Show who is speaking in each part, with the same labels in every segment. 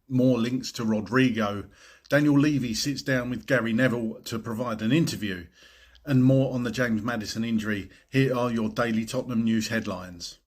Speaker 1: more links to Rodrygo. Daniel Levy sits down with Gary Neville to provide an interview, and more on the James Maddison injury. Here are your daily Tottenham news headlines.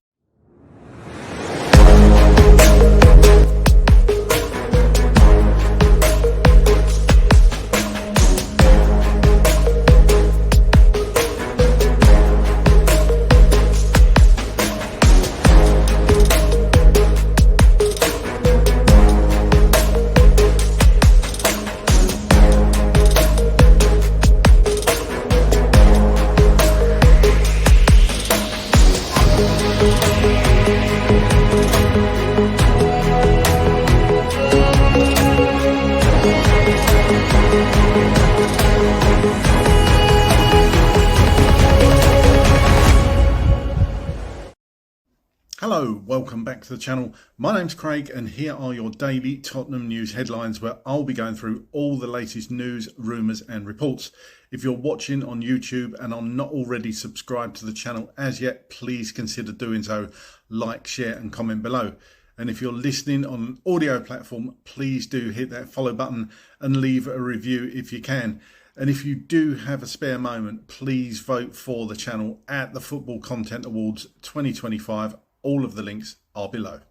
Speaker 1: Hello, welcome back to the channel. My name's Craig and here are your daily Tottenham news headlines, where I'll be going through all the latest news, rumours and reports. If you're watching on YouTube and are not already subscribed to the channel as yet, please consider doing so. Like, share and comment below. And if you're listening on an audio platform, please do hit that follow button and leave a review if you can. And if you do have a spare moment, please vote for the channel at the Football Content Awards 2025. All of the links are below.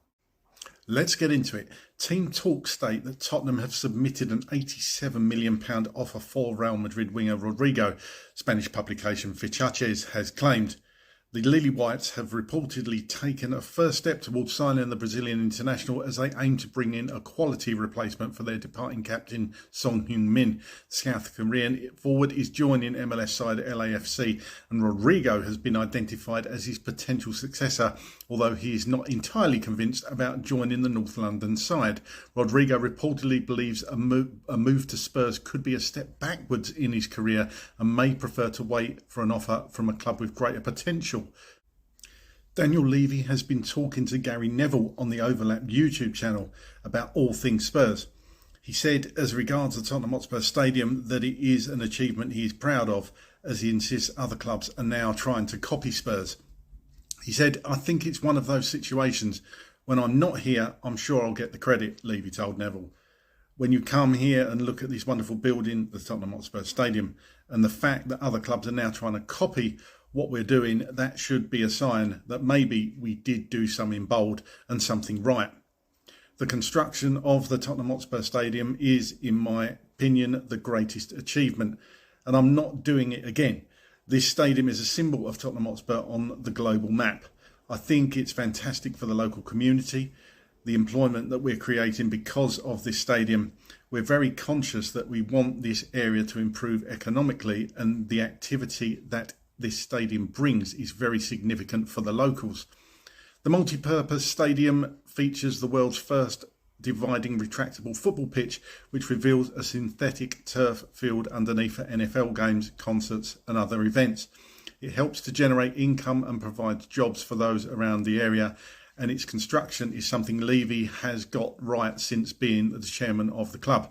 Speaker 1: Let's get into it. Team talks state that Tottenham have submitted an £87 million offer for Real Madrid winger Rodrygo, Spanish publication Fichajes has claimed. The Lily Whites have reportedly taken a first step towards signing the Brazilian international as they aim to bring in a quality replacement for their departing captain Son Heung-min. South Korean forward is joining MLS side LAFC, and Rodrygo has been identified as his potential successor, although he is not entirely convinced about joining the North London side. Rodrygo reportedly believes a move to Spurs could be a step backwards in his career and may prefer to wait for an offer from a club with greater potential. Daniel Levy has been talking to Gary Neville on the Overlap YouTube channel about all things Spurs. He said, as regards the Tottenham Hotspur Stadium, that it is an achievement he is proud of, as he insists other clubs are now trying to copy Spurs. He said, "I think it's one of those situations. When I'm not here, I'm sure I'll get the credit," Levy told Neville. "When you come here and look at this wonderful building, the Tottenham Hotspur Stadium, and the fact that other clubs are now trying to copy what we're doing, that should be a sign that maybe we did do something bold and something right. The construction of the Tottenham Hotspur Stadium is, in my opinion, the greatest achievement, and I'm not doing it again. This stadium is a symbol of Tottenham Hotspur on the global map. I think it's fantastic for the local community, the employment that we're creating because of this stadium. We're very conscious that we want this area to improve economically, and the activity that this stadium brings is very significant for the locals. The multi-purpose stadium features the world's first dividing retractable football pitch, which reveals a synthetic turf field underneath for NFL games, concerts and other events. It helps to generate income and provides jobs for those around the area, and its construction is something Levy has got right since being the chairman of the club.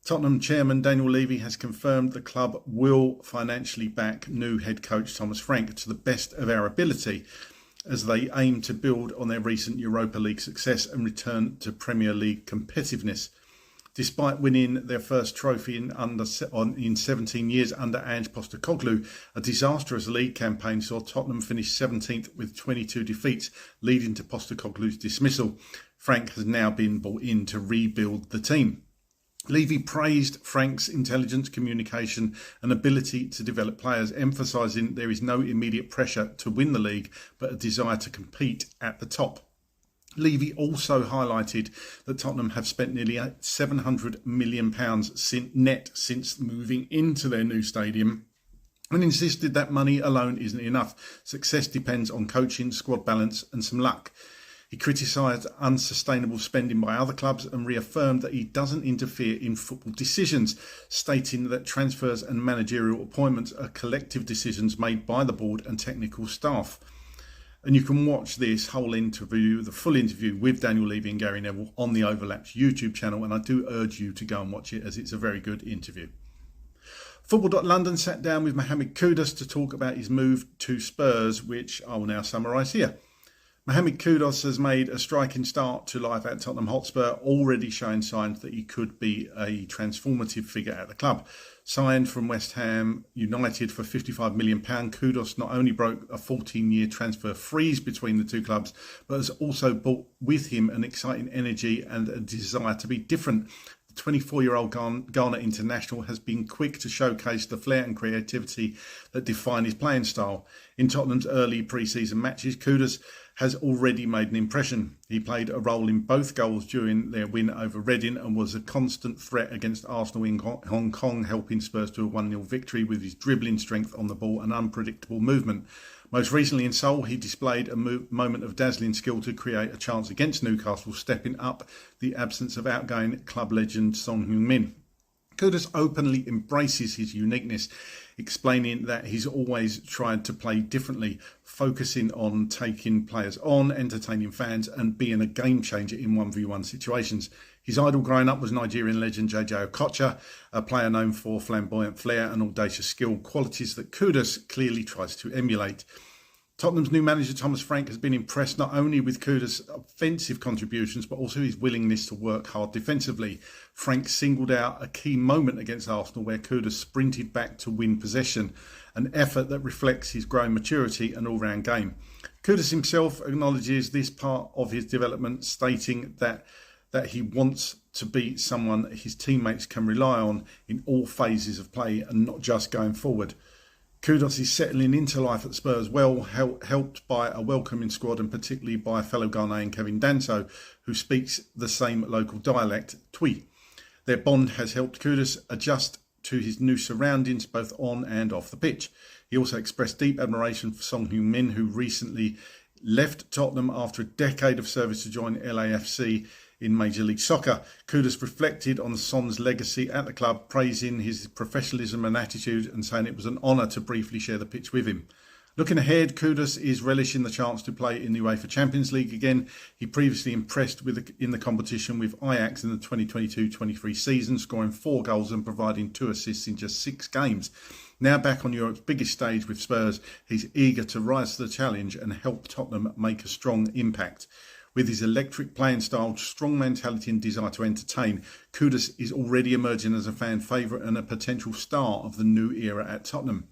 Speaker 1: Tottenham chairman Daniel Levy has confirmed the club will financially back new head coach Thomas Frank to the best of our ability, as they aim to build on their recent Europa League success and return to Premier League competitiveness. Despite winning their first trophy in 17 years under Ange Postecoglou, a disastrous league campaign saw Tottenham finish 17th with 22 defeats, leading to Postecoglou's dismissal. Frank has now been brought in to rebuild the team. Levy praised Frank's intelligence, communication and ability to develop players, emphasising there is no immediate pressure to win the league, but a desire to compete at the top. Levy also highlighted that Tottenham have spent nearly £700 million net since moving into their new stadium, and insisted that money alone isn't enough. Success depends on coaching, squad balance and some luck. He criticised unsustainable spending by other clubs and reaffirmed that he doesn't interfere in football decisions, stating that transfers and managerial appointments are collective decisions made by the board and technical staff. And you can watch this whole interview, the full interview with Daniel Levy and Gary Neville, on the Overlaps YouTube channel, and I do urge you to go and watch it, as it's a very good interview. Football.London sat down with Mohammed Kudus to talk about his move to Spurs, which I will now summarise here. Mohammed Kudus has made a striking start to life at Tottenham Hotspur, already showing signs that he could be a transformative figure at the club. Signed from West Ham United for £55 million, Kudus not only broke a 14-year transfer freeze between the two clubs, but has also brought with him an exciting energy and a desire to be different. The 24-year-old Ghana international has been quick to showcase the flair and creativity that define his playing style. In Tottenham's early pre-season matches, Kudus has already made an impression. He played a role in both goals during their win over Reading and was a constant threat against Arsenal in Hong Kong, helping Spurs to a 1-0 victory with his dribbling strength on the ball and unpredictable movement. Most recently in Seoul, he displayed a moment of dazzling skill to create a chance against Newcastle, stepping up the absence of outgoing club legend Son Heung-min. Kudus openly embraces his uniqueness, explaining that he's always tried to play differently, focusing on taking players on, entertaining fans and being a game changer in 1v1 situations. His idol growing up was Nigerian legend JJ Okocha, a player known for flamboyant flair and audacious skill, qualities that Kudus clearly tries to emulate. Tottenham's new manager Thomas Frank has been impressed not only with Kudus' offensive contributions but also his willingness to work hard defensively. Frank singled out a key moment against Arsenal where Kudus sprinted back to win possession, an effort that reflects his growing maturity and all-round game. Kudus himself acknowledges this part of his development, stating that he wants to be someone his teammates can rely on in all phases of play and not just going forward. Kudus is settling into life at Spurs well, helped by a welcoming squad and particularly by fellow Ghanaian Kevin Danso, who speaks the same local dialect, Twi. Their bond has helped Kudus adjust to his new surroundings both on and off the pitch. He also expressed deep admiration for Son Heung-min, who recently left Tottenham after a decade of service to join LAFC in Major League Soccer. Kudus reflected on Son's legacy at the club, praising his professionalism and attitude and saying it was an honour to briefly share the pitch with him. Looking ahead, Kudus is relishing the chance to play in the UEFA Champions League again. He previously impressed in the competition with Ajax in the 2022-23 season, scoring 4 goals and providing 2 assists in just 6 games. Now back on Europe's biggest stage with Spurs, he's eager to rise to the challenge and help Tottenham make a strong impact. With his electric playing style, strong mentality and desire to entertain, Kudus is already emerging as a fan favourite and a potential star of the new era at Tottenham.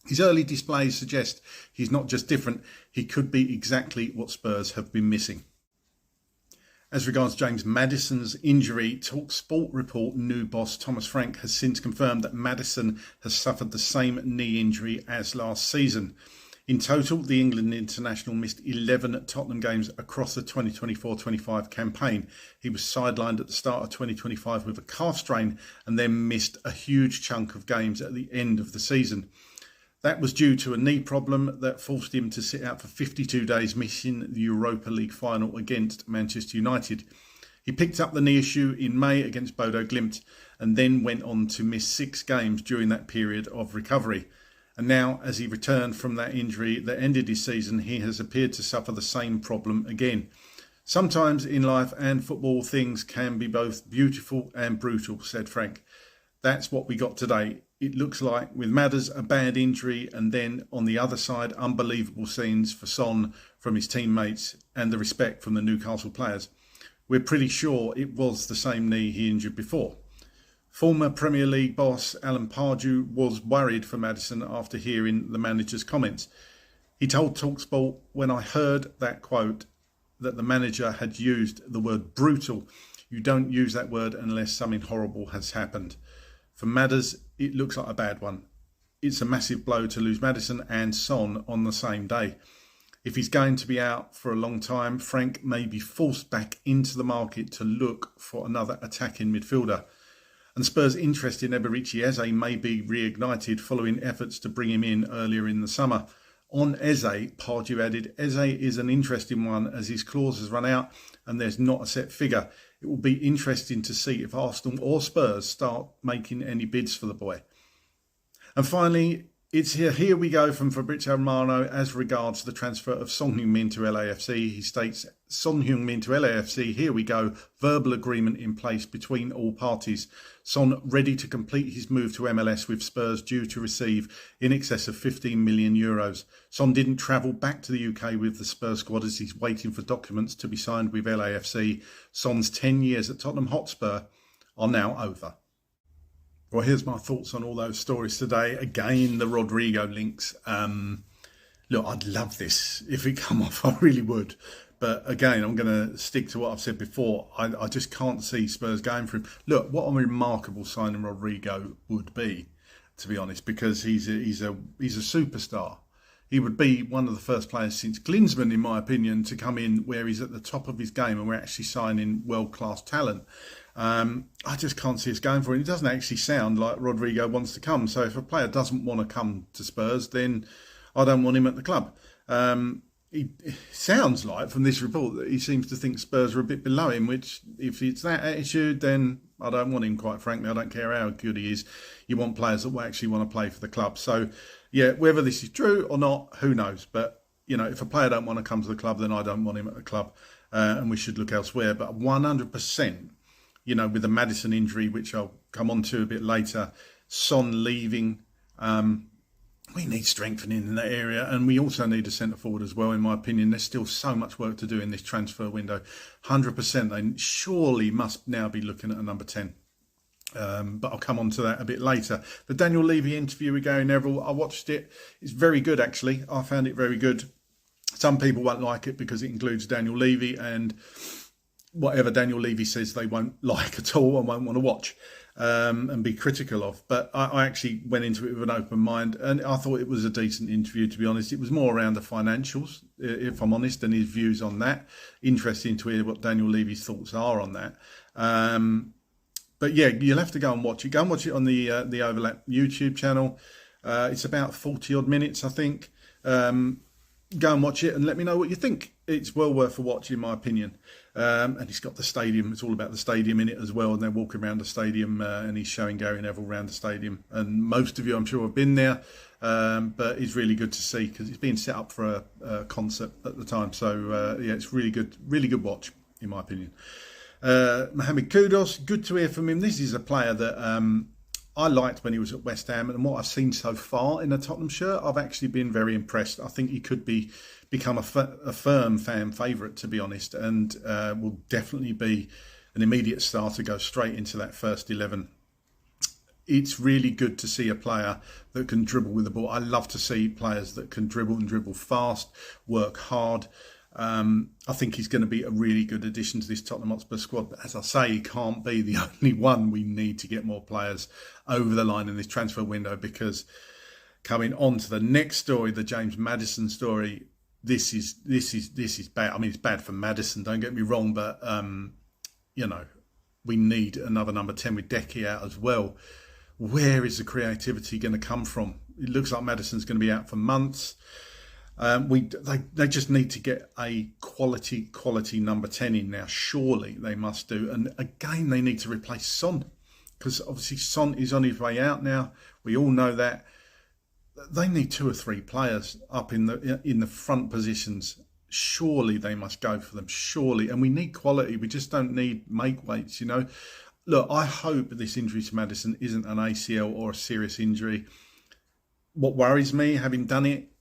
Speaker 1: His early displays suggest he's not just different, he could be exactly what Spurs have been missing. As regards James Maddison's injury, TalkSport report new boss Thomas Frank has since confirmed that Maddison has suffered the same knee injury as last season. In total, the England international missed 11 Tottenham games across the 2024-25 campaign. He was sidelined at the start of 2025 with a calf strain and then missed a huge chunk of games at the end of the season. That was due to a knee problem that forced him to sit out for 52 days, missing the Europa League final against Manchester United. He picked up the knee issue in May against Bodo Glimt and then went on to miss 6 games during that period of recovery. And now, as he returned from that injury that ended his season, he has appeared to suffer the same problem again. Sometimes in life and football, things can be both beautiful and brutal, said Frank. That's what we got today. It looks like with Madders a bad injury and then on the other side unbelievable scenes for Son from his teammates and the respect from the Newcastle players. We're pretty sure it was the same knee he injured before. Former Premier League boss Alan Pardew was worried for Maddison after hearing the manager's comments. He told TalkSport, "When I heard that quote, that the manager had used the word brutal, you don't use that word unless something horrible has happened. For Madders, it looks like a bad one. It's a massive blow to lose Maddison and Son on the same day. If he's going to be out for a long time, Frank may be forced back into the market to look for another attacking midfielder. And Spurs' interest in Eberechi Eze may be reignited following efforts to bring him in earlier in the summer. On Eze, Pardew added, Eze is an interesting one as his clause has run out and there's not a set figure. It will be interesting to see if Arsenal or Spurs start making any bids for the boy. And finally, it's here we go from Fabrizio Romano as regards the transfer of Son Heung-min to LAFC. He states Son Heung-min to LAFC. Here we go. Verbal agreement in place between all parties. Son ready to complete his move to MLS with Spurs due to receive in excess of 15 million euros. Son didn't travel back to the UK with the Spurs squad as he's waiting for documents to be signed with LAFC. Son's 10 years at Tottenham Hotspur are now over. Well, here's my thoughts on all those stories today. Again, the Rodrygo links. Look, I'd love this if it come off. I really would. But again, I'm going to stick to what I've said before. I just can't see Spurs going for him. Look, what a remarkable signing Rodrygo would be, to be honest, because he's a superstar. He would be one of the first players since Klinsmann, in my opinion, to come in where he's at the top of his game and we're actually signing world-class talent. I just can't see us going for it. It doesn't actually sound like Rodrygo wants to come. So if a player doesn't want to come to Spurs, then I don't want him at the club. It sounds like from this report that he seems to think Spurs are a bit below him, which if it's that attitude, then I don't want him, quite frankly. I don't care how good he is. You want players that will actually want to play for the club. So, yeah, whether this is true or not, who knows? But, you know, if a player don't want to come to the club, then I don't want him at the club and we should look elsewhere. But 100%, you know, with the Maddison injury, which I'll come on to a bit later, Son leaving, we need strengthening in that area, and we also need a centre forward as well, in my opinion. There's still so much work to do in this transfer window. 100%, they surely must now be looking at a number 10. But I'll come on to that a bit later. The Daniel Levy interview with Gary Neville, I watched it. It's very good, actually. I found it very good. Some people won't like it because it includes Daniel Levy, and whatever Daniel Levy says they won't like at all and won't want to watch. And be critical of. But I actually went into it with an open mind, and I thought it was a decent interview, to be honest. It was more around the financials, if I'm honest, and his views on that. Interesting to hear what Daniel Levy's thoughts are on that. But yeah, you'll have to go and watch it. Go and watch it on the Overlap YouTube channel. It's about 40 odd minutes, I think. Go and watch it and let me know what you think. It's well worth a watch, in my opinion. And he's got the stadium. It's all about the stadium in it as well. And they're walking around the stadium and he's showing Gary Neville around the stadium. And most of you, I'm sure, have been there. But it's really good to see because it's being set up for a concert at the time. So, yeah, it's really good watch, in my opinion. Mohammed Kudus, good to hear from him. This is a player that I liked when he was at West Ham, and what I've seen so far in a Tottenham shirt, I've actually been very impressed. I think he could become a firm fan favourite, to be honest, and will definitely be an immediate starter, go straight into that first 11. It's really good to see a player that can dribble with the ball. I love to see players that can dribble and dribble fast, work hard. I think he's going to be a really good addition to this Tottenham Hotspur squad. But as I say, he can't be the only one. We need to get more players over the line in this transfer window, because coming on to the next story, the James Maddison story, this is bad. I mean, it's bad for Maddison, don't get me wrong, but you know, we need another number 10 with Decky out as well. Where is the creativity going to come from? It looks like Maddison's going to be out for months. They just need to get a quality number 10 in now. Surely they must do. And again, they need to replace Son, because obviously Son is on his way out now. We all know that. They need 2 or 3 players up in the front positions. Surely they must go for them. Surely, and we need quality. We just don't need make weights. You know. Look, I hope this injury to Maddison isn't an ACL or a serious injury. What worries me, having done it,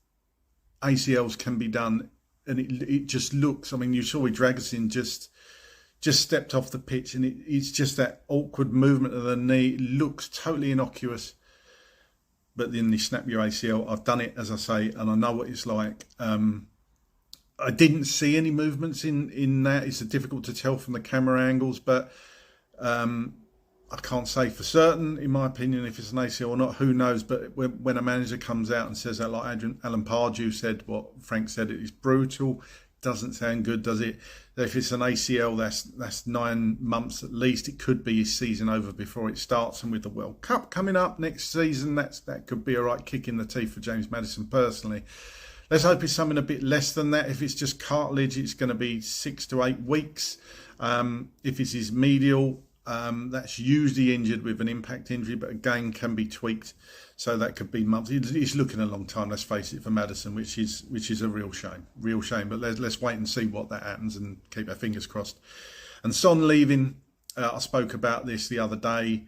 Speaker 1: ACLs can be done, and it just looks. I mean, you saw with Dragusin just stepped off the pitch, and it's just that awkward movement of the knee. It looks totally innocuous, but then you snap your ACL. I've done it, as I say, and I know what it's like. I didn't see any movements in that. It's difficult to tell from the camera angles, but I can't say for certain, in my opinion, if it's an ACL or not. Who knows? But when a manager comes out and says that, like Alan Pardew said, what Frank said, it is brutal. Doesn't sound good, does it? If it's an ACL, that's 9 months at least. It could be his season over before it starts. And with the World Cup coming up next season, that could be a right kick in the teeth for James Maddison personally. Let's hope it's something a bit less than that. If it's just cartilage, it's going to be 6 to 8 weeks. If it's his medial, That's usually injured with an impact injury, but again can be tweaked, so that could be months. He's looking a long time, let's face it, for Maddison, which is a real shame. But let's wait and see what that happens and keep our fingers crossed. And Son leaving, I spoke about this the other day.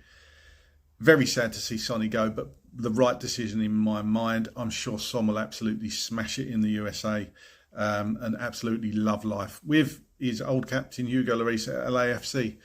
Speaker 1: Very sad to see Sonny go, but the right decision in my mind. I'm sure Son will absolutely smash it in the USA and absolutely love life with his old captain Hugo Lloris at LAFC.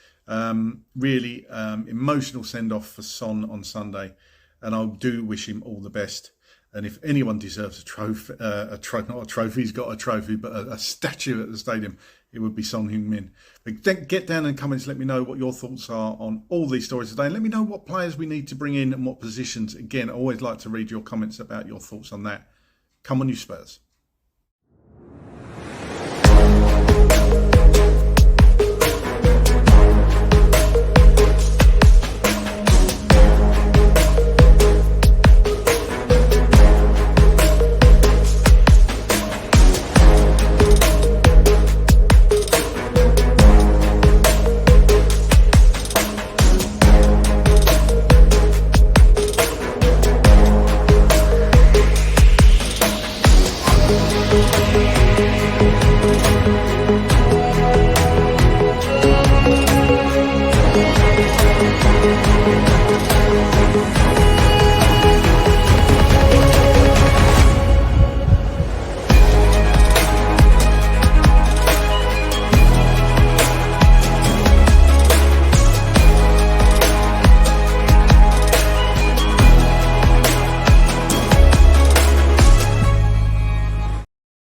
Speaker 1: Really emotional send-off for Son on Sunday, and I do wish him all the best. And if anyone deserves a trophy, not a trophy, he's got a trophy, but a statue at the stadium, it would be Son Heung-min. But get down in the comments, let me know what your thoughts are on all these stories today. And let me know what players we need to bring in and what positions. Again, I always like to read your comments about your thoughts on that. Come on, you Spurs.